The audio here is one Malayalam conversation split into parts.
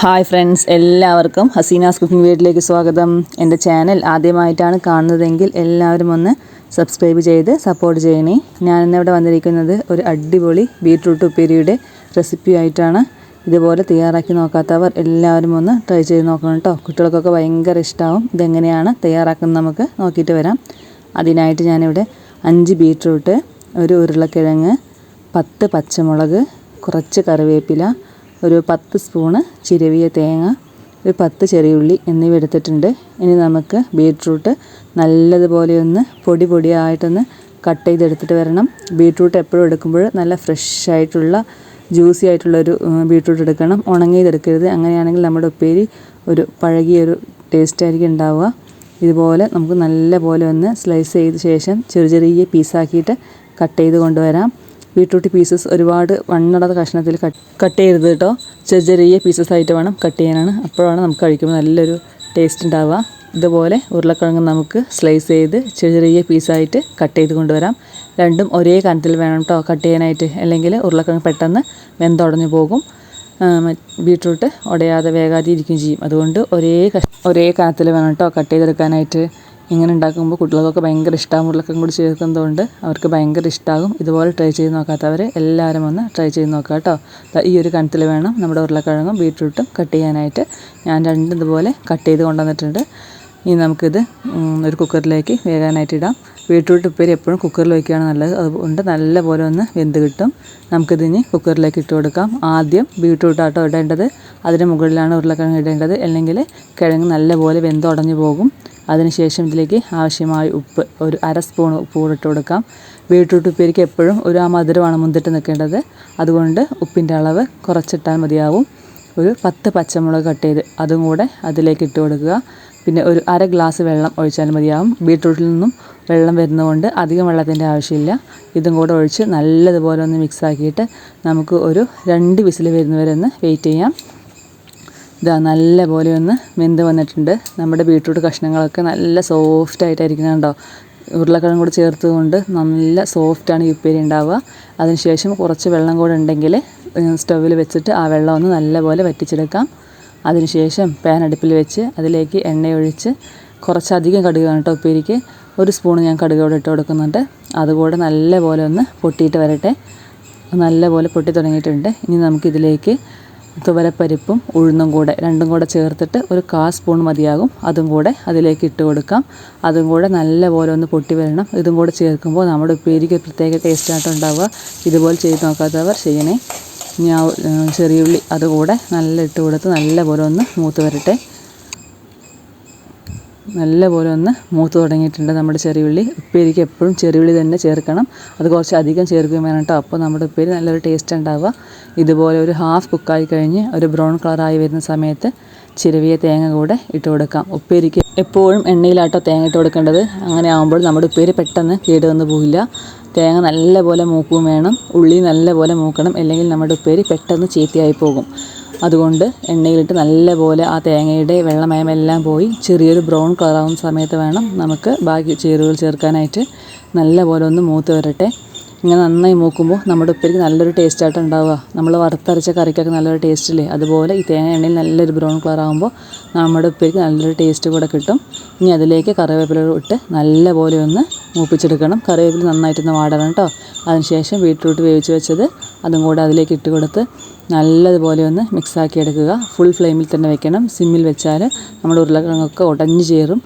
ഹായ് ഫ്രണ്ട്സ്, എല്ലാവർക്കും ഹസീനാസ് കുക്കിംഗ് വീട്ടിലേക്ക് സ്വാഗതം. എൻ്റെ ചാനൽ ആദ്യമായിട്ടാണ് കാണുന്നതെങ്കിൽ എല്ലാവരും ഒന്ന് സബ്സ്ക്രൈബ് ചെയ്ത് സപ്പോർട്ട് ചെയ്യണേ. ഞാനിന്നിവിടെ വന്നിരിക്കുന്നത് ഒരു അടിപൊളി ബീട്രൂട്ട് ഉപ്പേരിയുടെ റെസിപ്പി ആയിട്ടാണ്. ഇതുപോലെ തയ്യാറാക്കി നോക്കാത്തവർ എല്ലാവരും ഒന്ന് ട്രൈ ചെയ്ത് നോക്കണം കേട്ടോ. കുട്ടികൾക്കൊക്കെ ഭയങ്കര ഇഷ്ടമാവും. ഇതെങ്ങനെയാണ് തയ്യാറാക്കുന്നത് നമുക്ക് നോക്കിയിട്ട് വരാം. അതിനായിട്ട് ഞാനിവിടെ 5 ബീട്രൂട്ട്, ഒരു ഉരുളക്കിഴങ്ങ്, 10 പച്ചമുളക്, കുറച്ച് കറിവേപ്പില, ഒരു 10 സ്പൂണ് ചിരവിയ തേങ്ങ, ഒരു 10 ചെറിയുള്ളി എന്നിവ എടുത്തിട്ടുണ്ട്. ഇനി നമുക്ക് ബീട്രൂട്ട് നല്ലതുപോലെ ഒന്ന് പൊടിയായിട്ടൊന്ന് കട്ട് ചെയ്തെടുത്തിട്ട് വരണം. ബീട്രൂട്ട് എപ്പോഴും എടുക്കുമ്പോൾ നല്ല ഫ്രഷ് ആയിട്ടുള്ള ജ്യൂസി ആയിട്ടുള്ളൊരു ബീട്രൂട്ട് എടുക്കണം. ഉണങ്ങിയതെടുക്കരുത്. അങ്ങനെയാണെങ്കിൽ നമ്മുടെ ഉപ്പേരി ഒരു പഴകിയൊരു ടേസ്റ്റ് ആയിരിക്കും ഉണ്ടാവുക. ഇതുപോലെ നമുക്ക് നല്ലപോലെ ഒന്ന് സ്ലൈസ് ചെയ്ത ശേഷം ചെറിയ പീസാക്കിയിട്ട് കട്ട് ചെയ്ത് കൊണ്ടുവരാം. ബീട്രൂട്ട് പീസസ് ഒരുപാട് വണ്ണടത്ത കഷ്ണത്തിൽ കട്ട് ചെയ്യരുത് കേട്ടോ. ചെറിയ പീസസ് ആയിട്ട് വേണം കട്ട് ചെയ്യാനാണ്. അപ്പോഴാണ് നമുക്ക് കഴിക്കുമ്പോൾ നല്ലൊരു ടേസ്റ്റ് ഉണ്ടാവുക. ഇതുപോലെ ഉരുളക്കിഴങ്ങ് നമുക്ക് സ്ലൈസ് ചെയ്ത് ചെറിയ പീസായിട്ട് കട്ട് ചെയ്ത് കൊണ്ടുവരാം. രണ്ടും ഒരേ കനത്തിൽ വേണം കേട്ടോ കട്ട് ചെയ്യാനായിട്ട്. അല്ലെങ്കിൽ ഉരുളക്കിഴങ്ങ് പെട്ടെന്ന് വെന്തുടഞ്ഞു പോകും. ബീട്രൂട്ട് ഉടയാതെ വേകാതെ ഇരിക്കുകയും ചെയ്യും. അതുകൊണ്ട് ഒരേ കനത്തിൽ വേണം കേട്ടോ കട്ട് ചെയ്തെടുക്കാനായിട്ട്. ഇങ്ങനെ ഉണ്ടാക്കുമ്പോൾ കുട്ടികൾക്കൊക്കെ ഭയങ്കര ഇഷ്ടമാകും. ഉരുളക്കിഴങ്ങ് കൂടി ചേർക്കുന്നതുകൊണ്ട് അവർക്ക് ഭയങ്കര ഇഷ്ടമാകും. ഇതുപോലെ ട്രൈ ചെയ്ത് നോക്കാത്തവർ എല്ലാവരും ഒന്ന് ട്രൈ ചെയ്ത് നോക്കുക കേട്ടോ. ഈ ഒരു കനത്തിൽ വേണം നമ്മുടെ ഉരുളക്കിഴങ്ങും ബീട്രൂട്ടും കട്ട് ചെയ്യാനായിട്ട്. ഞാൻ രണ്ടും ഇതുപോലെ കട്ട് ചെയ്ത് കൊണ്ടുവന്നിട്ടുണ്ട്. ഇനി നമുക്കിത് ഒരു കുക്കറിലേക്ക് വേകാനായിട്ട് ഇടാം. ബീട്രൂട്ട് ഉപ്പേരി എപ്പോഴും കുക്കറിൽ വയ്ക്കുകയാണ് നല്ലത്. അതുകൊണ്ട് നല്ലപോലെ ഒന്ന് വെന്ത് കിട്ടും. നമുക്കിതിന് കുക്കറിലേക്ക് ഇട്ട് കൊടുക്കാം. ആദ്യം ബീട്രൂട്ടാട്ടോ ഇടേണ്ടത്. അതിന് മുകളിലാണ് ഉരുളക്കിഴങ്ങ് ഇടേണ്ടത്. അല്ലെങ്കിൽ കിഴങ്ങ് നല്ലപോലെ വെന്തുടഞ്ഞു പോകും. അതിനുശേഷം ഇതിലേക്ക് ആവശ്യമായ ഉപ്പ്, ഒരു 1/2 സ്പൂൺ ഉപ്പ് കൂടെ ഇട്ട് കൊടുക്കാം. ബീട്രൂട്ട് ഉപ്പേരിക്ക് എപ്പോഴും ഒരു മധുരമാണ് മുന്നിട്ട് നിൽക്കേണ്ടത്. അതുകൊണ്ട് ഉപ്പിൻ്റെ അളവ് കുറച്ചിട്ടാൽ മതിയാവും. ഒരു 10 പച്ചമുളക് കട്ട് ചെയ്ത് അതും കൂടെ അതിലേക്ക് ഇട്ട് കൊടുക്കുക. പിന്നെ ഒരു 1/2 ഗ്ലാസ് വെള്ളം ഒഴിച്ചാൽ മതിയാവും. ബീട്രൂട്ടിൽ നിന്നും വെള്ളം വരുന്നതുകൊണ്ട് അധികം വെള്ളത്തിൻ്റെ ആവശ്യമില്ല. ഇതും കൂടെ ഒഴിച്ച് നല്ലതുപോലെ ഒന്ന് മിക്സാക്കിയിട്ട് നമുക്ക് ഒരു 2 വിസിൽ വരുന്നവരെ ഒന്ന് വെയിറ്റ് ചെയ്യാം. ഇതാ നല്ലപോലെ ഒന്ന് വെന്ത് വന്നിട്ടുണ്ട്. നമ്മുടെ ബീട്രൂട്ട് കഷ്ണങ്ങളൊക്കെ നല്ല സോഫ്റ്റായിട്ടായിരിക്കണം കേട്ടോ. ഉരുളക്കിഴങ്ങ് കൂടി ചേർത്തുകൊണ്ട് നല്ല സോഫ്റ്റാണ് ഈ ഉപ്പേരി ഉണ്ടാവുക. അതിനുശേഷം കുറച്ച് വെള്ളം കൂടെ ഉണ്ടെങ്കിൽ സ്റ്റൗവിൽ വെച്ചിട്ട് ആ വെള്ളം ഒന്ന് നല്ലപോലെ വറ്റിച്ചെടുക്കാം. അതിനുശേഷം പാൻ അടുപ്പിൽ വെച്ച് അതിലേക്ക് എണ്ണയൊഴിച്ച് കുറച്ചധികം കടുകാണ് കേട്ടോ ഉപ്പേരിക്ക്. 1 സ്പൂൺ ഞാൻ കടുക് കൂടെ ഇട്ട് കൊടുക്കുന്നുണ്ട്. അതുകൂടെ നല്ലപോലെ ഒന്ന് പൊട്ടിയിട്ട് വരട്ടെ. നല്ലപോലെ പൊട്ടി തുടങ്ങിയിട്ടുണ്ട്. ഇനി നമുക്കിതിലേക്ക് തുവരപ്പരിപ്പും ഉഴുന്നും കൂടെ രണ്ടും കൂടെ ചേർത്തിട്ട് ഒരു 1/4 സ്പൂൺ മതിയാകും. അതും കൂടെ അതിലേക്ക് ഇട്ട് കൊടുക്കാം. അതും കൂടെ നല്ലപോലെ ഒന്ന് പൊട്ടി വരണം. ഇതും കൂടെ ചേർക്കുമ്പോൾ നമ്മുടെ ഉപ്പേരിക്ക് പ്രത്യേക ടേസ്റ്റായിട്ട് ഉണ്ടാവുക. ഇതുപോലെ ചെയ്ത് നോക്കാത്തവർ ചെയ്യണേ. ഞാൻ ചെറിയുള്ളി അതുകൂടെ നല്ല ഇട്ട് കൊടുത്ത് നല്ലപോലെ ഒന്ന് മൂത്ത് വരട്ടെ. നല്ലപോലെ ഒന്ന് മൂത്ത് തുടങ്ങിയിട്ടുണ്ട് നമ്മുടെ ചെറിയുള്ളി. ഉപ്പേരിക്ക് എപ്പോഴും ചെറിയുള്ളി തന്നെ ചേർക്കണം. അത് കുറച്ച് അധികം ചേർക്കുകയും വേണം കേട്ടോ. അപ്പോൾ നമ്മുടെ ഉപ്പേരി നല്ലൊരു ടേസ്റ്റ് ഉണ്ടാവുക. ഇതുപോലെ ഒരു ഹാഫ് കുക്കായി കഴിഞ്ഞ് ഒരു ബ്രൗൺ കളറായി വരുന്ന സമയത്ത് ചിരവിയ തേങ്ങ കൂടെ ഇട്ട് കൊടുക്കാം. ഉപ്പേരിക്ക് എപ്പോഴും എണ്ണയിലാട്ടോ തേങ്ങ ഇട്ട് കൊടുക്കേണ്ടത്. അങ്ങനെ ആകുമ്പോൾ നമ്മുടെ ഉപ്പേരി പെട്ടെന്ന് കേടുവന്ന് പോകില്ല. തേങ്ങ നല്ലപോലെ മൂക്കുകയും വേണം. ഉള്ളി നല്ലപോലെ മൂക്കണം. അല്ലെങ്കിൽ നമ്മുടെ ഉപ്പേരി പെട്ടെന്ന് ചീത്തയായി പോകും. അതുകൊണ്ട് എണ്ണയിലിട്ട് നല്ലപോലെ ആ തേങ്ങയുടെ വെള്ളമയമെല്ലാം പോയി ചെറിയൊരു ബ്രൗൺ കളറാവുന്ന സമയത്ത് വേണം നമുക്ക് ബാക്കി ചേരുവകൾ ചേർക്കാനായിട്ട്. നല്ലപോലെ ഒന്ന് മൂത്ത് വരട്ടെ. ഇങ്ങനെ നന്നായി മൂക്കുമ്പോൾ നമ്മുടെ ഉപ്പേരിക്ക് നല്ലൊരു ടേസ്റ്റായിട്ട് ഉണ്ടാവുക. നമ്മൾ വറുത്തരച്ച കറിക്കൊക്കെ നല്ലൊരു ടേസ്റ്റില്ലേ, അതുപോലെ ഈ തേങ്ങ എണ്ണയിൽ നല്ലൊരു ബ്രൗൺ കളറാകുമ്പോൾ നമ്മുടെ ഉപ്പേരിക്ക് നല്ലൊരു ടേസ്റ്റ് കൂടെ കിട്ടും. ഇനി അതിലേക്ക് കറിവേപ്പില ഇട്ട് നല്ലപോലെ ഒന്ന് മൂപ്പിച്ചെടുക്കണം. കറിവേപ്പില നന്നായിട്ടൊന്ന് വാടണം കേട്ടോ. അതിനുശേഷം ബീട്രൂട്ട് വേവിച്ച് വെച്ചത് അതും കൂടെ അതിലേക്ക് ഇട്ട് കൊടുത്ത് നല്ലതുപോലെ ഒന്ന് മിക്സാക്കി എടുക്കുക. ഫുൾ ഫ്ലെയിമിൽ തന്നെ വെക്കണം. സിമ്മിൽ വെച്ചാൽ നമ്മുടെ ഉരുളക്കിഴങ്ങൊക്കെ ഉടഞ്ഞു ചേരും.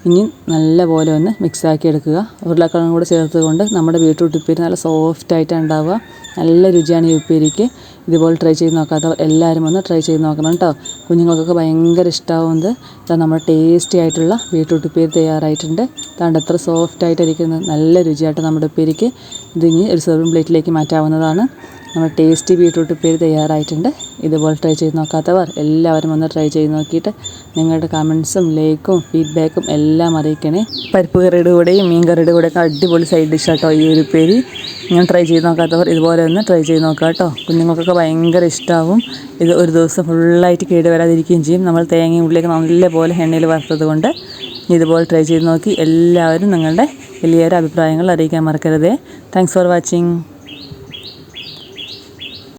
ഇനി നല്ലപോലെ ഒന്ന് മിക്സാക്കി എടുക്കുക. ഉരുളക്കിഴങ്ങ് കൂടെ ചേർത്തുകൊണ്ട് നമ്മുടെ ബീട്രൂട്ട് ഉപ്പേരി നല്ല സോഫ്റ്റായിട്ടാണ് ഉണ്ടാവുക. നല്ല രുചിയാണ് ഈ ഉപ്പേരിക്ക്. ഇതുപോലെ ട്രൈ ചെയ്ത് നോക്കാത്തവർ എല്ലാവരും ഒന്ന് ട്രൈ ചെയ്ത് നോക്കണം കേട്ടോ. കുഞ്ഞുങ്ങൾക്കൊക്കെ ഭയങ്കര ഇഷ്ടമാവുന്നത്. നമ്മുടെ ടേസ്റ്റി ആയിട്ടുള്ള ബീട്രൂട്ട് ഉപ്പേരി തയ്യാറായിട്ടുണ്ട്. അതുകൊണ്ട് എത്ര സോഫ്റ്റായിട്ടിരിക്കുന്നത്. നല്ല രുചിയായിട്ട് നമ്മുടെ ഉപ്പേരിക്ക്. ഇതിനി ഒരു സെർവിങ് പ്ലേറ്റിലേക്ക് മാറ്റാവുന്നതാണ്. നമ്മുടെ ടേസ്റ്റി ബീട്രൂട്ട് ഉപ്പേരി തയ്യാറായിട്ടുണ്ട്. ഇതുപോലെ ട്രൈ ചെയ്ത് നോക്കാത്തവർ എല്ലാവരും ഒന്ന് ട്രൈ ചെയ്ത് നോക്കിയിട്ട് നിങ്ങളുടെ കമൻസും ലൈക്കും ഫീഡ്ബാക്കും എല്ലാം അറിയിക്കണേ. പരിപ്പ് കറിയുടെ കൂടെയും മീൻ കറിയുടെ കൂടെയൊക്കെ അടിപൊളി സൈഡ് ഡിഷ് കേട്ടോ ഈ ഒരു ഉപ്പേരി. ഞാൻ ട്രൈ ചെയ്ത് നോക്കാത്തവർ ഇതുപോലെ ഒന്ന് ട്രൈ ചെയ്ത് നോക്കാം കേട്ടോ. കുഞ്ഞുങ്ങൾക്കൊക്കെ ഭയങ്കര ഇഷ്ടമാവും. ഇത് ഒരു ദിവസം ഫുള്ളായിട്ട് കേട് വരാതിരിക്കുകയും ചെയ്യും. നമ്മൾ തേങ്ങയും ഉള്ളിലേക്ക് നല്ലപോലെ എണ്ണയിൽ വറുത്തത് കൊണ്ട്. ഇതുപോലെ ട്രൈ ചെയ്ത് നോക്കി എല്ലാവരും നിങ്ങളുടെ വലിയൊരു അഭിപ്രായങ്ങൾ അറിയിക്കാൻ മറക്കരുതേ. Thanks for watching.